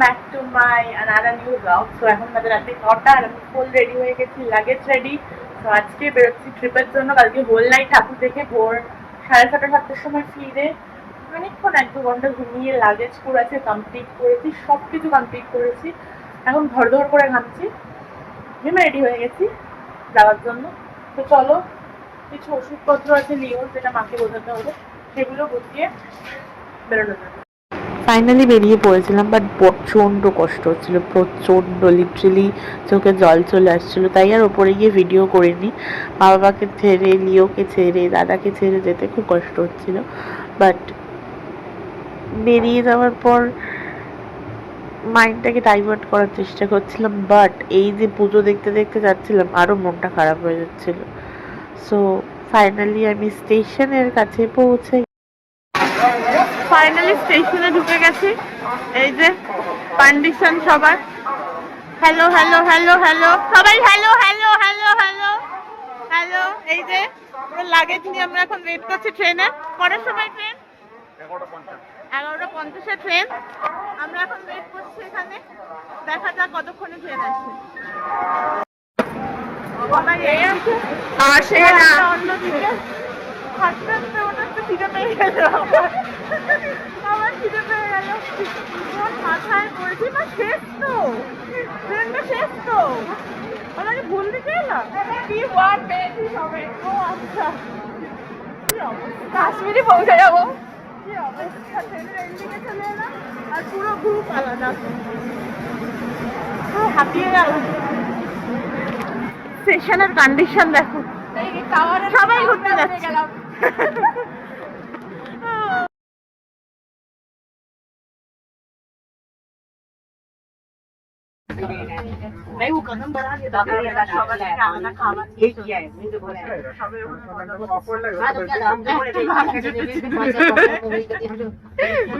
Back to my another new blog. তো এখন বাজে রাতে 9টা আর আমি ফুল রেডি হয়ে গেছি, লাগেজ রেডি। তো আজকে বেরোচ্ছি ট্রিপের জন্য। কালকে হোল নাইট ঠাকুর দেখে ভোর 6:30 7টার সময় ফিরে অনেকক্ষণ 1-2 ঘন্টা ঘুমিয়ে লাগেজ করেছে, কমপ্লিট করেছি, সব কিছু কমপ্লিট করেছি। এখন ধর ধর করে ঘামছি। আমি রেডি হয়ে গেছি যাওয়ার জন্য। তো চলো, কিছু ওষুধপত্র আছে লিওর, যেটা মাকে বোঝাতে হবে, সেগুলো গুছিয়ে বেরোনো যাবে। ফাইনালি বেরিয়ে পড়েছিলাম, বাট প্রচণ্ড কষ্ট হচ্ছিলো, প্রচণ্ড, লিটারেলি চোখে জল চলে আসছিলো। তাই আর ওপরে গিয়ে ভিডিও করিনি। মা বাবাকে ছেড়ে, লিওকে ছেড়ে, দাদাকে ছেড়ে যেতে খুব কষ্ট হচ্ছিলো। বাট বেরিয়ে যাওয়ার পর মাইন্ডটাকে ডাইভার্ট করার চেষ্টা করছিলাম, বাট এই যে পুজো দেখতে দেখতে যাচ্ছিলাম আরও মনটা খারাপ হয়ে যাচ্ছিলো। সো ফাইনালি আমি স্টেশনের কাছে পৌঁছে ফাইনালি স্টেশনে ঢুকে গেছি। এই যে কন্ডিশন সবার। হ্যালো হ্যালো হ্যালো হ্যালো সবাই, hello hello hello hello hello. এই যে লাগেজ নিয়ে আমরা এখন ওয়েট করছি ট্রেনে। কটার সময় ট্রেন? 11:50 ট্রেন। আমরা এখন ওয়েট করছি এখানে, দেখা যাক কতক্ষণে ট্রেন আসছে। অন্যদিকে হাঁটতে হাঁটতে মনে হচ্ছে খিদে পেয়ে গেল, আমার খিদে পেয়ে গেল। মাথায় পড়েছি না, শেষ তো ট্রেনটা, শেষ তো। আমাকে ভুল দিকে এলাম কি ওয়ার পেয়েছি সবে। ও আচ্ছা, কি অবস্থা, কাশ্মীরে পৌঁছে যাবো। কি অবস্থা, ট্রেনের এন্ডিংয়ে চলে এলাম আর পুরো গ্রুপ আলাদা, পুরো হাঁপিয়ে গেল। স্টেশনের কন্ডিশন দেখো, সবাই ঘুরতে যাচ্ছে।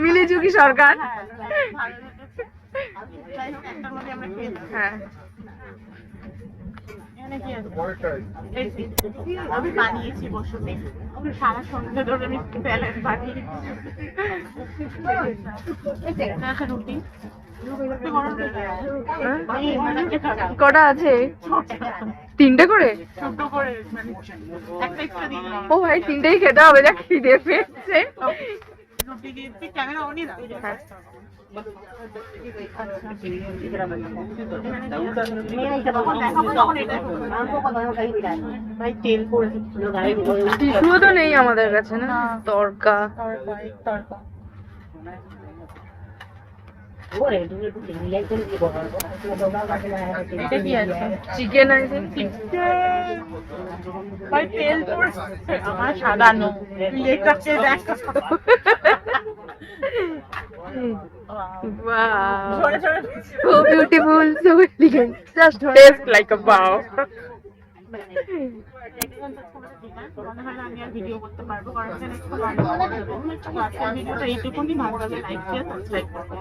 মিলিজুকি সরকার। হ্যাঁ, আমি বানিয়েছি বসতে, সারা সন্ধ্যে ধরে আমি প্যালেট বানিয়েছি। রুটি কটা আছে? 3টে করে? ছোট করে, মানে একটা একটা দিন। ও ভাই, 3টেই খেতে হবে, যা খিদে পেয়েছে। রুটি দিয়েছি, ক্যামেরা অনই না। টিস্যুও তো নেই আমাদের কাছে না। তরকা চিকেন আছে, তেল পড়ছে আমার সাদানো। লেটাকে দেখো, wow, ঝরে ঝরে so beautiful, so elegant, just taste like a wow. মনে হয় না আমি আর ভিডিও করতে পারবো, কারণ ভিডিওটা এইটুকুনি। ভালো লাগে লাইক দিয়ে সাবস্ক্রাইব করবো।